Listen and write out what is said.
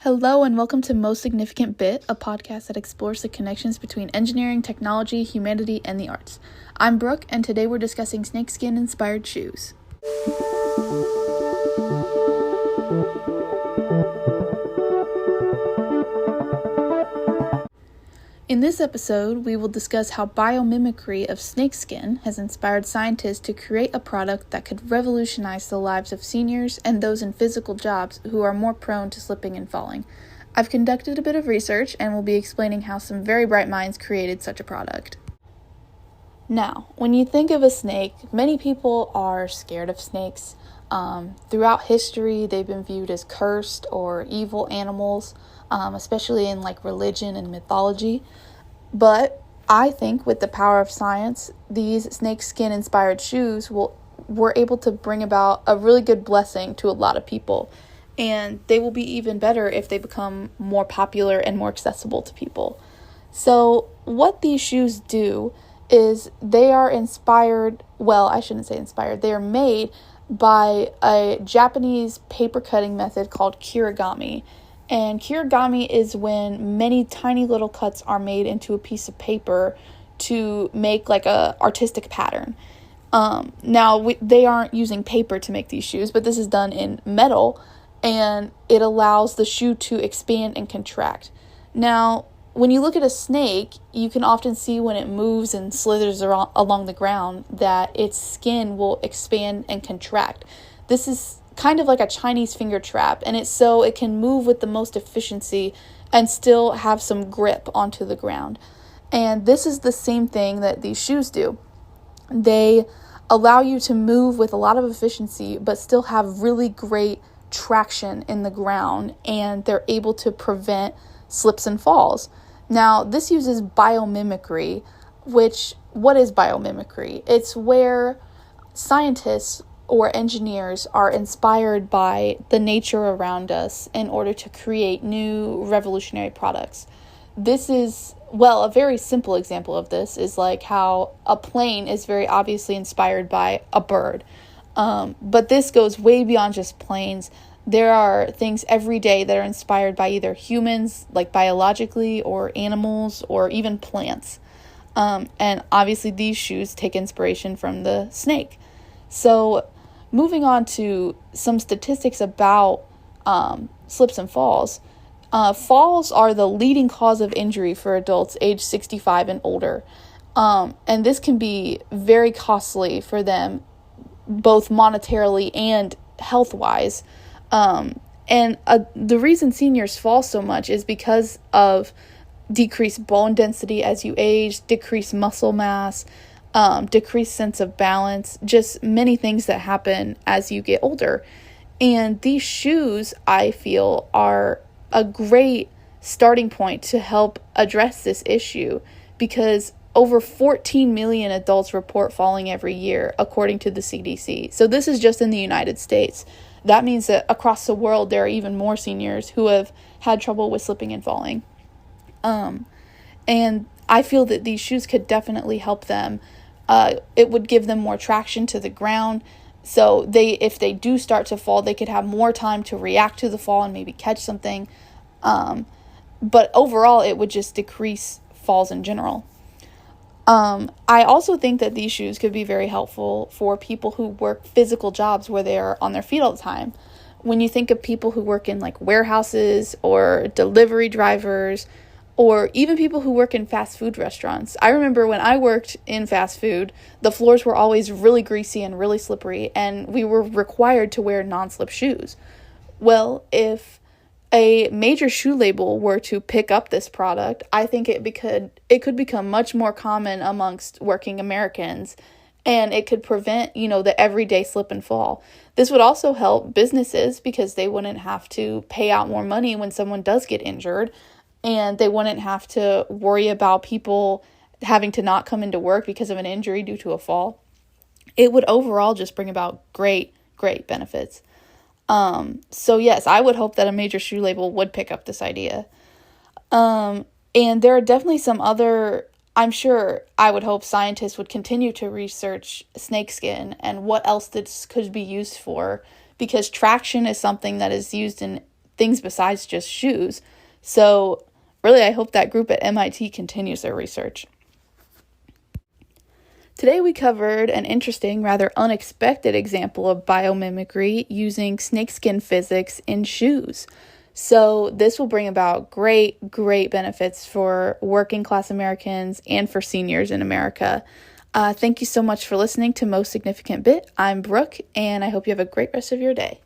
Hello and welcome to Most Significant Bit, a podcast that explores the connections between engineering, technology, humanity, and the arts. I'm Brooke, and today we're discussing snakeskin-inspired shoes. In this episode, we will discuss how biomimicry of snakeskin has inspired scientists to create a product that could revolutionize the lives of seniors and those in physical jobs who are more prone to slipping and falling. I've conducted a bit of research and will be explaining how some very bright minds created such a product. Now, when you think of a snake, many people are scared of snakes. Throughout history, they've been viewed as cursed or evil animals, especially in religion and mythology. But I think with the power of science, these snakeskin inspired shoes were able to bring about a really good blessing to a lot of people. And they will be even better if they become more popular and more accessible to people. So what these shoes do is they are inspired, they are made by a Japanese paper cutting method called kirigami. And kirigami is when many tiny little cuts are made into a piece of paper to make a artistic pattern. They aren't using paper to make these shoes, but this is done in metal, and it allows the shoe to expand and contract. Now, when you look at a snake, you can often see when it moves and slithers along the ground that its skin will expand and contract. This is kind of like a Chinese finger trap, and it's so it can move with the most efficiency and still have some grip onto the ground. And this is the same thing that these shoes do. They allow you to move with a lot of efficiency, but still have really great traction in the ground, and they're able to prevent slips and falls. Now, this uses biomimicry, what is biomimicry? It's where scientists or engineers are inspired by the nature around us in order to create new revolutionary products. This is, a very simple example of this is how a plane is very obviously inspired by a bird. But this goes way beyond just planes. There are things every day that are inspired by either humans, biologically, or animals, or even plants. And obviously these shoes take inspiration from the snake. So moving on to some statistics about slips and falls. Falls are the leading cause of injury for adults age 65 and older. And this can be very costly for them, both monetarily and health-wise. The reason seniors fall so much is because of decreased bone density as you age, decreased muscle mass, decreased sense of balance, just many things that happen as you get older. And these shoes, I feel, are a great starting point to help address this issue, because over 14 million adults report falling every year, according to the CDC. So this is just in the United States. That means that across the world, there are even more seniors who have had trouble with slipping and falling. And I feel that these shoes could definitely help them. It would give them more traction to the ground. So if they do start to fall, they could have more time to react to the fall and maybe catch something. But overall, it would just decrease falls in general. I also think that these shoes could be very helpful for people who work physical jobs where they are on their feet all the time. When you think of people who work in warehouses or delivery drivers, or even people who work in fast food restaurants. I remember when I worked in fast food, the floors were always really greasy and really slippery, and we were required to wear non-slip shoes. Well, if a major shoe label were to pick up this product, I think it could become much more common amongst working Americans, and it could prevent, the everyday slip and fall. This would also help businesses because they wouldn't have to pay out more money when someone does get injured, and they wouldn't have to worry about people having to not come into work because of an injury due to a fall. It would overall just bring about great, great benefits. So yes, I would hope that a major shoe label would pick up this idea. And there are definitely some other, I would hope scientists would continue to research snakeskin and what else this could be used for, because traction is something that is used in things besides just shoes. So really, I hope that group at MIT continues their research. Today we covered an interesting, rather unexpected example of biomimicry using snakeskin physics in shoes. So this will bring about great benefits for working class Americans and for seniors in America. Thank you so much for listening to Most Significant Bit. I'm Brooke, and I hope you have a great rest of your day.